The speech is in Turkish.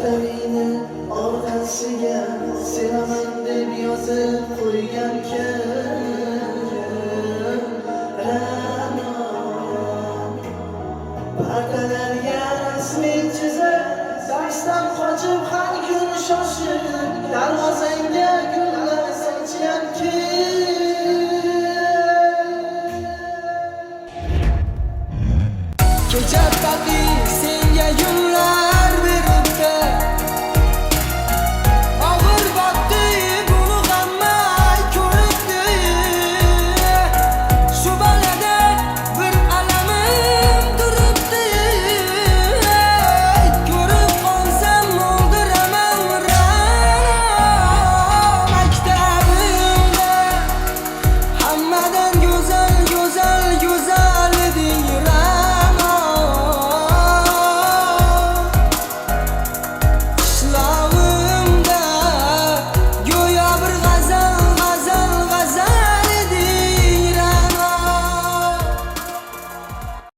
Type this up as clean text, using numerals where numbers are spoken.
maktabini orqasiga sevaman deb yozib qo'ygankan. Ra'no partalarga rasming chizib, darsdan qochib har kun shoshib darvozangga